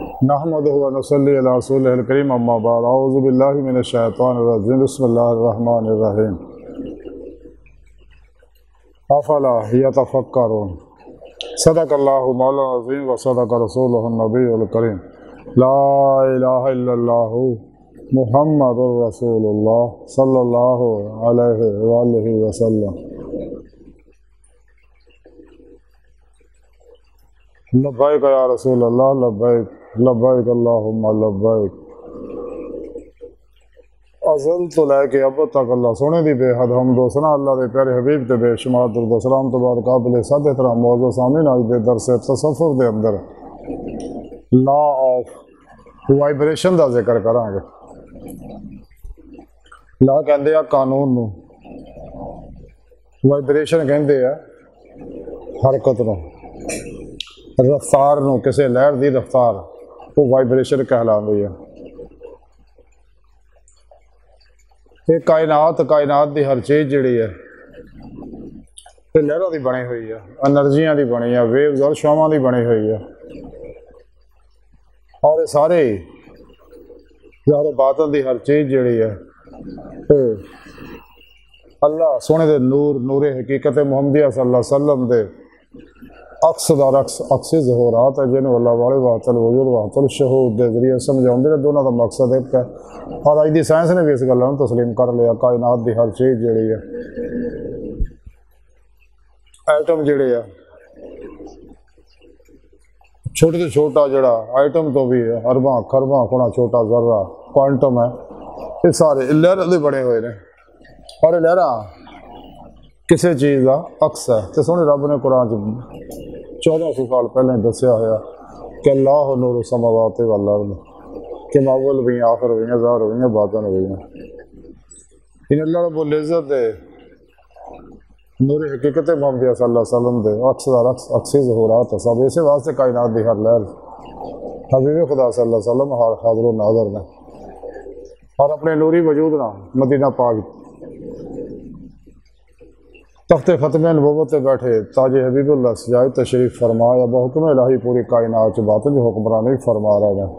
نحمدہ و نصلی علی رسولہ الکریم اما بعد اعوذ باللہ من الشیطان الرجیم بسم اللہ الرحمن الرحیم افلا یتفکرون صدق اللہ مولانا العظیم و صدق رسولہ النبی الکریم لا الہ الا اللہ محمد رسول اللہ صلی اللہ علیہ وآلہ وسلم لبیک یا رسول اللہ لبیک لبیک اللہم لبیک ازل تو لے کے اب تک اللہ سونے دی بے حد حمد و ثنا اللہ دے پیارے حبیب تے بے شمار درود و سلام تو بعد قابل صد احترام موضوع سامعین آج دے درس تصوف دے اندر لا آف وائبریشن دا ذکر کریں گے۔ لا کہندے آ قانون نو، وائبریشن کہندے آ حرکت نو، رفتار نو، کسے لہر دی رفتار وہ وائبریشن کہلاندی ہے۔ یہ کائنات دی ہر چیز جڑی ہے یہ لہروں دی بنی ہوئی ہے، انرجیاں دی بنی ہے، ویوز اور شعاواں دی بنی ہوئی ہے، اور یہ سارے ظاہر و باطن دی ہر چیز جڑی ہے اللہ سونے دے نور حقیقت محمدیہ صلی اللہ علیہ وسلم دے عکس دار عکس ظہورات ہے جنہوں اللہ والے وحدت الوجود وحدت الشہود دے ذریعے سمجھاؤں دے دونوں دا مقصد ایک ہے، اور آج دی سائنس نے بھی اس گلوں تسلیم کر لیا۔ کائنات دی ہر چیز جڑی ہے، ایٹم جڑے ہے، چھوٹے سے چھوٹا جڑا ایٹم تو بھی ہے، ارباں خرباں کونا چھوٹا ذرہ کوانٹم ہے، یہ سارے لہراں دے بڑے ہوئے نے، اور یہ لہراں کسی چیز کا عکس ہے۔ تو سونے رب نے قرآن 1400 سال پہلے دسیا ہوا کہ اللہ نور السماوات والارض، کہ اول بھی ہیں، آخر بھی ہیں، ظاہر بھی ہیں، باطن بھی ہیں۔ ان اللہ رب العزت دے نور حقیقت محمدیہ صلی اللہ علیہ وسلم دے عکس دار عکسی ظہورات ہے سب، اسی واسطے کائنات دی ہر لہر حبیب خدا صلی اللہ علیہ وسلم حاضر و ناظر نے، اور اپنے نوری وجود نہ مدینہ پاک تخت ختم نبوت پہ بیٹھے تاج حبیب اللہ سجائے تشریف فرمایا، بحکم الہی پوری کائنات باطن جو حکمرانی فرما رہے ہیں،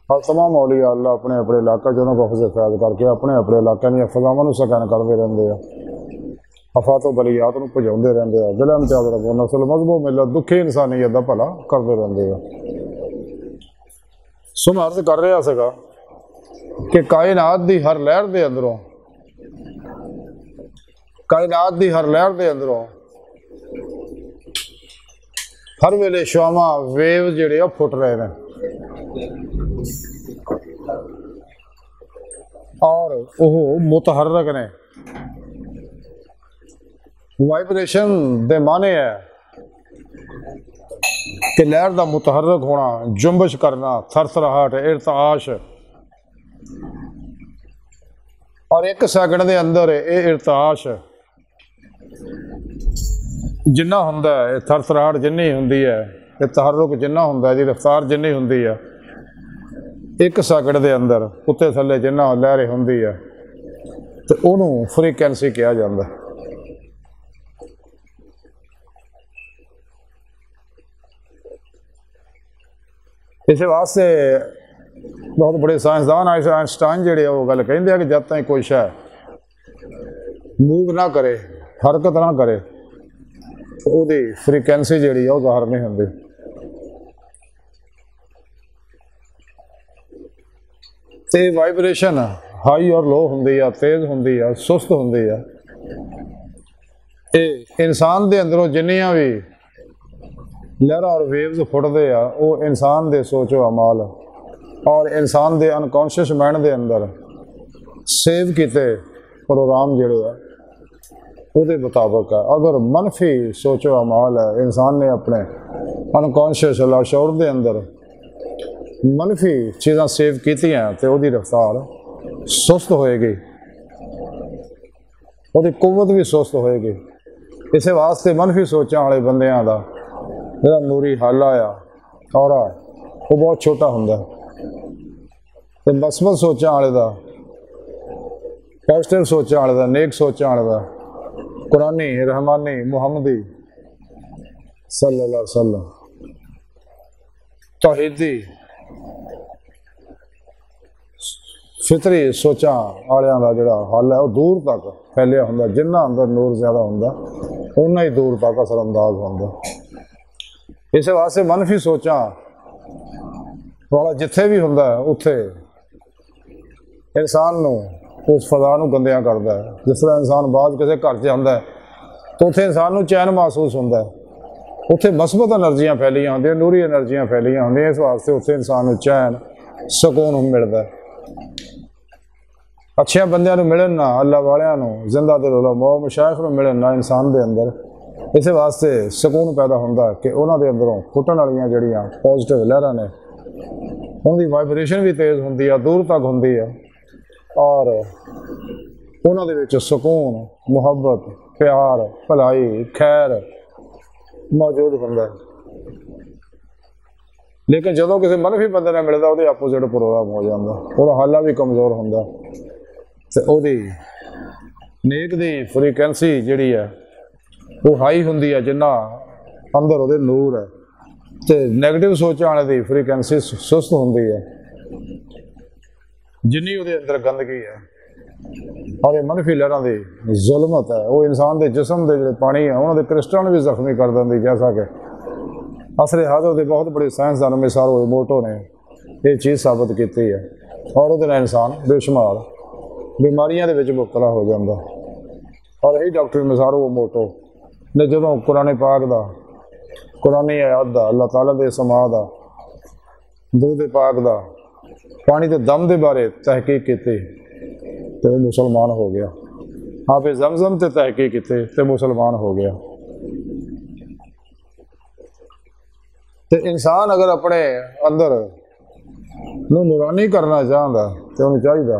اور تمام اولیاء اللہ اپنے اپنے علاقہ جنہوں کو حفظ فیض کر کے اپنے اپنے علاقے میں فضامن سکین کرتے رہتے ہیں، افات و بلیات نو پجاؤندے رہتے ہیں، دل امتیاز رب نسل مذہب و ملت دکھی انسانیت دا بھلا کرتے رہتے ہیں۔ سو میں عرض کر رہا سکا کہ کائنات دی ہر لہر دے اندروں، کائنات دی ہر لہر دے اندروں ہر ویلے شعاواں ویو جڑے آ پھٹ رہے ہیں، اور وہ متحرک نے۔ وائبریشن دے معنی ہے کہ لہر دا متحرک ہونا، جنبش کرنا، تھرتھراہٹ، ارتعاش، اور ایک سیکنڈ دے اندر یہ ارتعاش جنہ ہوندا ہے، تھرتھراہٹ جنی ہوندی ہے، یہ تحرک جنہ ہوندا ہے، رفتار جنی ہوندی ہے، ایک سیکنڈ دے اندر اتنے تھلے جنہ لہر ہوندی ہے، تو انہوں فریکوینسی کہا جاتا ہے۔ اس واسطے بہت بڑے سائنسدان آئنسٹائن جڑے وہ گل کہندے ہیں کہ جب تک کوئی شے موو نہ کرے، حرکت نہ کرے، وہ دی فریکوینسی جڑی ہے وہ ظاہر نہیں ہوندی۔ تے وائبریشن ہائی اور لو ہوندی ہے، تیز ہوندی ہے، سست ہوندی ہے۔ یہ انسان دے اندروں جنیاں بھی لہر اور ویوز پھٹدے آ، وہ انسان دے سوچ و اعمال اور انسان دے انکانشیس مائنڈ دے اندر سیو کیتے پروگرام جڑے ہیں وہ دے مطابق ہے۔ اگر منفی سوچ و اعمال ہے، انسان نے اپنے انکانشیس لاشعور دے اندر منفی چیزاں سیو کیتی ہیں تو وہ دی رفتار سست ہوئے گی، وہ دی قوت بھی سست ہوئے گی۔ اس واسطے منفی سوچاں والے بندیاں دا جڑا نوری حالہ آ اور وہ بہت چھوٹا ہوندا ہے، مثبت سوچاں والے دا، پازیٹیو سوچاں والے دا، نیک سوچاں والے دا، قرآنی رحمانی محمدی صلی اللہ علیہ وسلم توحیدی ਫਿਤਰੀ ਸੋਚਾਂ ਵਾਲਿਆਂ ਦਾ ਜਿਹੜਾ ਹੱਲ ਹੈ ਉਹ ਦੂਰ ਤੱਕ ਫੈਲਿਆ ਹੁੰਦਾ। ਜਿੰਨਾ ਅੰਦਰ ਨੂਰ ਜ਼ਿਆਦਾ ਹੁੰਦਾ ਓਨਾ ਹੀ ਦੂਰ ਤੱਕ ਅਸਰਅੰਦਾਜ਼ ਹੁੰਦਾ। ਇਸੇ ਵਾਸਤੇ ਮਨਫੀ ਸੋਚਾਂ ਵਾਲਾ ਜਿੱਥੇ ਵੀ ਹੁੰਦਾ ਉੱਥੇ ਇਨਸਾਨ ਨੂੰ ਉਸ ਫਜ਼ਾ ਨੂੰ ਗੰਦਿਆਂ ਕਰਦਾ ਹੈ। ਜਿਸ ਤਰ੍ਹਾਂ ਇਨਸਾਨ ਬਾਅਦ ਕਿਸੇ ਘਰ 'ਚ ਜਾਂਦਾ ਤਾਂ ਉੱਥੇ ਇਨਸਾਨ ਨੂੰ ਚੈਨ ਮਹਿਸੂਸ ਹੁੰਦਾ ਹੈ। ਉੱਥੇ ਮਸਬਤ ਐਨਰਜੀਆਂ ਫੈਲੀਆਂ ਹੁੰਦੀਆਂ, ਨੂਰੀ ਐਨਰਜੀਆਂ ਫੈਲੀਆਂ ਹੁੰਦੀਆਂ। ਇਸ ਵਾਸਤੇ ਉੱਥੇ ਇਨਸਾਨ ਨੂੰ ਚੈਨ ਸਕੂਨ ਮਿਲਦਾ। ਅੱਛਿਆਂ ਬੰਦਿਆਂ ਨੂੰ ਮਿਲਣ ਨਾ, ਅੱਲਾ ਵਾਲਿਆਂ ਨੂੰ, ਜ਼ਿੰਦਾ ਦਿਲ ਉਲਮਾ ਮਸ਼ਾਇਖ ਨੂੰ ਮਿਲਣ ਨਾ ਇਨਸਾਨ ਦੇ ਅੰਦਰ ਇਸੇ ਵਾਸਤੇ ਸਕੂਨ ਪੈਦਾ ਹੁੰਦਾ ਕਿ ਉਹਨਾਂ ਦੇ ਅੰਦਰੋਂ ਫੁੱਟਣ ਵਾਲੀਆਂ ਜਿਹੜੀਆਂ ਪੋਜ਼ੀਟਿਵ ਲਹਿਰਾਂ ਨੇ ਉਹਦੀ ਵਾਈਬ੍ਰੇਸ਼ਨ ਵੀ ਤੇਜ਼ ਹੁੰਦੀ ਆ, ਦੂਰ ਤੱਕ ਹੁੰਦੀ ਆ, ਔਰ ਉਹਨਾਂ ਦੇ ਵਿੱਚ ਸਕੂਨ, ਮੁਹੱਬਤ, ਪਿਆਰ, ਭਲਾਈ, ਖੈਰ ਮੌਜੂਦ ਹੁੰਦਾ। ਲੇਕਿਨ ਜਦੋਂ ਕਿਸੇ ਮਨਫੀ ਬੰਦੇ ਨਾਲ ਮਿਲਦਾ ਉਹਦੇ ਆਪੋਜ਼ਿਟ ਪ੍ਰੋਗਰਾਮ ਹੋ ਜਾਂਦਾ, ਉਹਦਾ ਹਾਲਾ ਵੀ ਕਮਜ਼ੋਰ ਹੁੰਦਾ ਤੇ ਉਹਦੀ ਨੇਕ ਦੀ ਫ੍ਰੀਕੁਐਂਸੀ ਜਿਹੜੀ ਹੈ ਉਹ ਹਾਈ ਹੁੰਦੀ ਹੈ ਜਿੰਨਾ ਅੰਦਰ ਉਹਦੇ ਨੂਰ ਹੈ, ਤੇ ਨੈਗੇਟਿਵ ਸੋਚਾਂ ਵਾਲੇ ਦੀ ਫ੍ਰੀਕੁਐਂਸੀ ਸੁਸਤ ਹੁੰਦੀ ਹੈ ਜਿੰਨੀ ਉਹਦੇ ਅੰਦਰ ਗੰਦਗੀ ਹੈ। ਔਰ ਇਹ ਮਨਫੀ ਲਹਿਰਾਂ ਦੀ ਜ਼ੁਲਮਤ ਹੈ, ਉਹ ਇਨਸਾਨ ਦੇ ਜਿਸਮ ਦੇ ਜਿਹੜੇ ਪਾਣੀ ਹੈ ਉਹਨਾਂ ਦੇ ਕ੍ਰਿਸਟਲਾਂ ਨੂੰ ਵੀ ਜ਼ਖਮੀ ਕਰ ਦਿੰਦੀ। ਜੈਸਾ ਕਿ ਅਸਰੇ ਹਾਜ਼ਰ ਦੇ ਬਹੁਤ ਬੜੇ ਸਾਇੰਸਦਾਨ ਮਿਸਾਲ ਇਮੋਟੋ ਨੇ ਇਹ ਚੀਜ਼ ਸਾਬਤ ਕੀਤੀ ਹੈ। ਔਰ ਉਹਦੇ ਨਾਲ ਇਨਸਾਨ ਬੇਸ਼ੁਮਾਰ ਬਿਮਾਰੀਆਂ ਦੇ ਵਿੱਚ ਮੁਬਤਲਾ ਹੋ ਜਾਂਦਾ। ਔਰ ਇਹੀ ਡਾਕਟਰ ਮਿਸਾਲ ਇਮੋਟੋ ਨੇ ਜਦੋਂ ਕੁਰਾਨ ਪਾਕ ਦਾ, ਕੁਰਾਨੀ ਆਇਤ ਦਾ, ਅੱਲਾਹ ਤਾਲਾ ਦੇ ਸਮਾਂ ਦਾ, ਦੂਧ ਪਾਕ ਦਾ, ਪਾਣੀ ਦੇ ਦਮ ਦੇ ਬਾਰੇ ਤਹਿਕੀਕ ਕੀਤੀ ਤੇ ਉਹ ਮੁਸਲਮਾਨ ਹੋ ਗਿਆ। ਆਪੇ ਜ਼ਮਜ਼ਮ ਤੇ ਤਹਿਕੀਕ ਕੀਤੀ ਤੇ ਮੁਸਲਮਾਨ ਹੋ ਗਿਆ। ਤੇ ਇਨਸਾਨ ਅਗਰ ਆਪਣੇ ਅੰਦਰ ਨੂੰ ਨੂਰਾਨੀ ਕਰਨਾ ਚਾਹੁੰਦਾ ਤੇ ਉਹਨੂੰ ਚਾਹੀਦਾ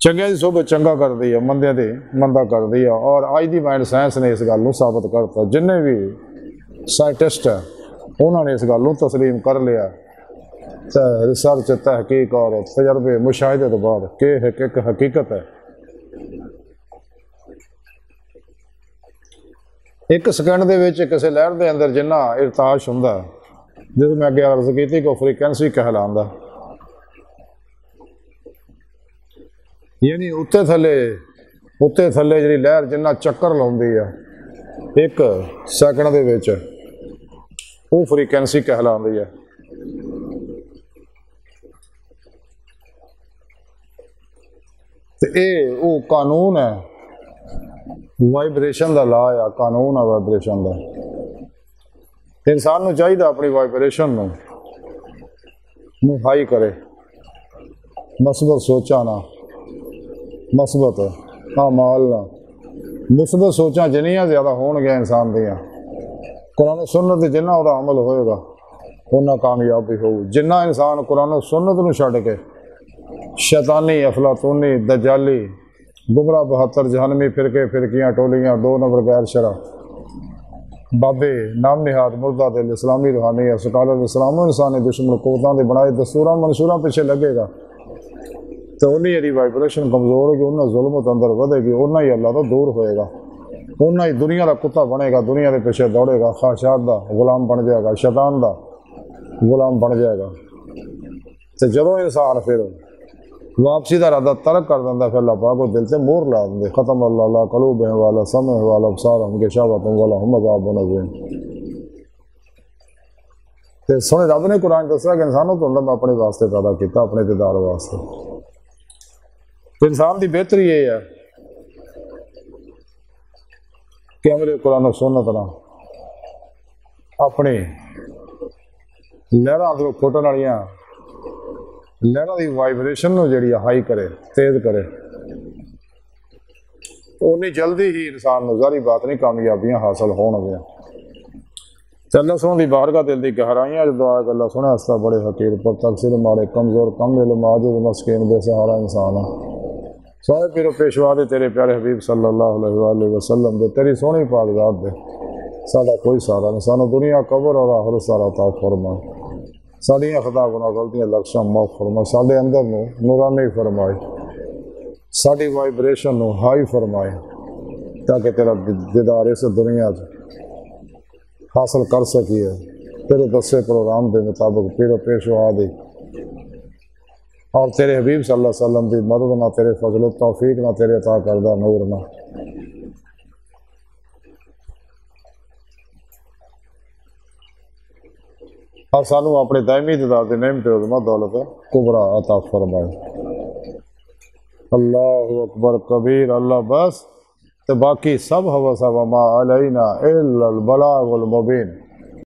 چنگے دی صحبت چنگا کر دی ہے، مندے دی مندا کر دی ہے۔ اور آج دی مائنڈ سائنس نے اس گل ثابت کرتا، جن بھی سائنٹسٹ ہیں انہوں نے اس گل تسلیم کر لیا ریسرچ تحقیق اور تجربے مشاہدے تو بعد کہ ایک حقیقت ہے۔ ایک سیکنڈ دے وچ کسی لہر دے اندر جنہ ارتعاش ہوندا ہے، جس میں اگے عرض کیتی کو فریکوینسی کہلاندا، یعنی اتنے تھلے جی لہر جنہ چکر لاؤندی ہے ایک سیکنڈ دے وچ، وہ فریکوینسی کہلاندی ہے۔ تے اے وہ قانون ہے وائبریشن دا، لا ہے قانون ہے وائبریشن دا۔ انسان نو چاہیے اپنی وائبریشن نو ہائی کرے، مثبت سوچاں نہ، مثبت اعمال نہ، مثبت سوچاں جنیاں زیادہ ہون گیا انسان دیاں، قرآن و سنت جنہ وہ عمل ہوئے گا اُنّا کامیابی ہوگی۔ جنہ انسان قرآن و سنت نو چھڈ کے شیطانی افلاطونی دجالی گمراہ 72 جہنمی فرقے فرقیاں ٹولیاں 2 نمبر غیر شرع بابے نام نہاد مردہ دل اسلامی روحانی سکالر اسلام و انسانی دشمن قوتاں دے بنائے دستوراں منصوراں پیچھے لگے گا تو انہیں یہی وائبریشن کمزور ہوگی، انہیں ظلمت اندر ودے گی، انہیں ہی اللہ تو دور ہوئے گا، انہیں ہی دنیا کا کتا بنے گا، دنیا کے پیچھے دوڑے گا، خواہشات دا غلام بن جائے گا، شیطان دا غلام بن جائے گا۔ تو جدوں انسان پھر واپسی دا ارادہ ترک کر دینا، پھر اللہ پاک کو دل سے مور لا دیں، ختم اللہ اللہ قلوبہم والا سمعہم والا ابصارہم غشاوۃ ولہم عذاب عظیم۔ تے سونے رب نے قرآن دسیا کہ انسانوں تو میں اپنے واسطے پیدا کیتا، اپنے دیدار واسطے۔ تو انسان دی بہتری یہ ہے کہ عمل قرآن و سنت نہ اپنی لہراں اندروں پھٹن والیاں لہراں دی وائبریشن نو جڑی ہائی کرے، تیز کرے، اونی جلدی ہی انسان نو ظاہری بات نہیں کامیابیاں حاصل ہون گیا۔ اللہ سونے دی بارگاہ دل دی گہرائیاں جو دعا کہ اللہ سونے ہستا بڑے حقیر پر تقصیر مارے کمزور کم علم عاجز مسکین بے سہارا انسان ہے۔ سارے پیرو پیشوا دے تیرے پیارے حبیب صلی اللہ علیہ وآلہ وسلم دے، تیری سونی پاک ذات دے ساڈا کوئی سارا نہیں، سانو دنیا قبر اور آخرت سارا عطا فرما، ساڈیاں خطا گناہ غلطیاں لفظاں معاف فرما، ساڈے اندر نو نورانی فرمائے، ساڈی وائبریشن نو ہائی فرمائے، تاکہ تیرا دیدار اس دنیا حاصل کر سکیے، تیرے دسے پروگرام دے مطابق پیرو پیشوا دی اور تیرے حبیب صلی اللہ علیہ وسلم دی مدد نہ، تیرے فضل و توفیق نہ، تیرے عطا کردہ نور نہ۔ اور سانو اپنے دائمی دیدار دی نعمت عظمت دولت کبرا عطا فرمائے۔ اللہ اکبر کبیر، اللہ بس، تے باقی سب ہوسا وما علینا الا البلاغ المبین۔